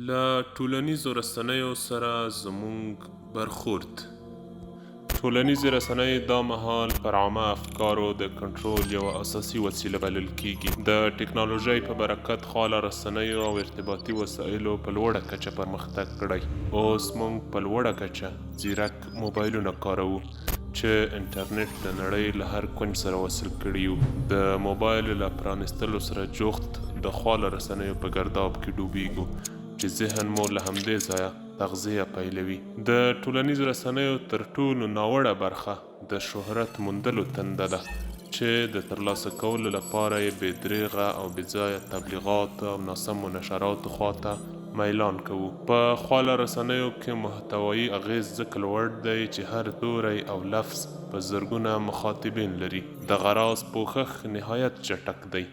له ټولنیزو رسنیو سره زموږ برخورد. ټولنیزې رسنۍ دا مهال پر عامه افکارو د کنټرول یوه اساسي وسیله بلل کیږي. د ټکنالوژۍ په برکت خواله رسنیو او ارتباطي وسایلو په لوړه کچه پرمختګ کړی. اوس موږ په لوړه کچه ځیرک موبایلونه کاروو چې انټرنیټ د نړۍ له هر کونج سره وصل کړي یو. د موبایل له پرانیستلو سره جوخت د خواله رسنیو په ګرداب کې ډوبیږو چې ذهن مو له همدې ځایه تغذیه پیلوي. د ټولنیزو رسنیو تر ټولو ناوړه برخه د شهرت موندلو تنده ده چې د ترلاسه کولو لپاره یې بې دریغه او بې ځایه تبلیغات او ناسمو نشراتو خواته میلان کوو. په خواله رسنیو کې محتوایي اغیز ځکه لوړ دی چې هر توری او لفظ په زرګونه مخاطبین لري. دغه راز پوښښ نهایت چټک دی،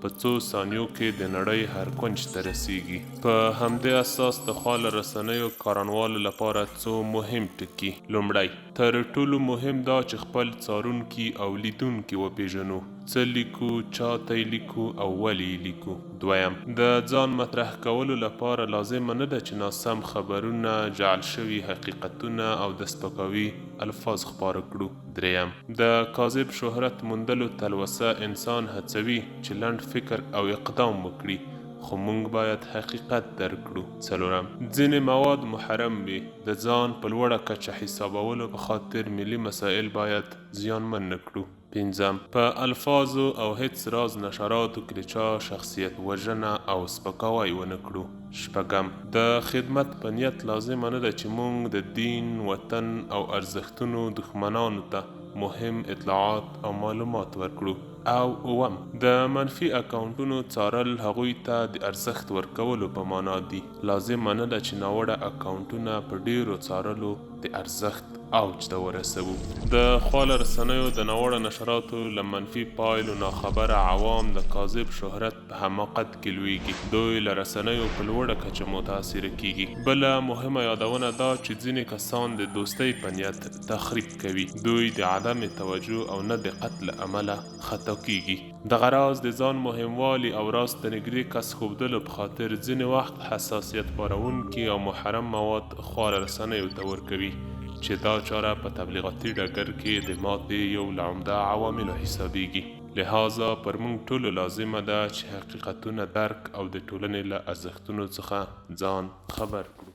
په څو ثانیو کې د نړۍ هر کونج ته رسیږي. په همدې اساس د خواله رسنیو کاروانوالو لپاره څو مهم ټکي. لومړی، تر ټولو مهم دا چې خپل څارونکي او لیدونکي وپیژنو. څه لیکو، چاته یې لیکو او ولې یې لیکو. دویم، د ځان مطرح کولو لپاره لازمه نه ده چې ناسم خبرونه، جعل شوي حقیقتونه او د سپکاوي الفاظ خپاره کړو. دریم، د کاذب شهرت موندلو تلوسه انسان هڅوي چې لنډ فکر او اقدام وکړي، خو موږ باید حقیقت درک کړو. څلورم، ځینې مواد محرم وي. د ځان په لوړه کچه حسابولو په خاطر ملي مسایل باید زیانمن نه کړو. پنځم، په الفاظو او هیڅ راز نشراتو کې د چا شخصیت وژنه او سپکاوی ونه کړو. شپږم، د خدمت په نیت لازمه نه ده چې موږ د دین، وطن او ارزښتونو دښمنانو ته مهم اطلاعات او معلومات ورکړو. او اووم، د منفي اکاونټونو څارل هغوی ته د ارزښت ورکولو په معنا دي. لازمه نه ده چې ناوړه اکاونټونه په ډیرو څارلو د ارزښت اوج ته ورسوو. د خواله رسنیو د ناوړه نشراتو له منفي پایلو ناخبره عوام د کاذب شهرت په حماقت کې لویږي. دوی له رسنیو په لوړه کچه متاثره کیږي. بله مهمه یادونه دا چې ځینې کسان د دوستۍ په نیت تخریب کوي. دوی د عدم توجه او نه دقت له امله خطا کیږي. دغه راز د ځان مهموالي او راز ته نږدې کس ښودلو په خاطر ځینې وخت حساسیت پاروونکي او محرم مواد خواله رسنیو ته ورکوي، چې دا چاره په تبلیغاتي ډګر کې د ماتې یو له عمده عواملو حسابیږي. لہذا پر موږ ټولو لازمه ده چې حقیقتونه درک او د ټولنې له ارزښتونو څخه ځان خبر کړو.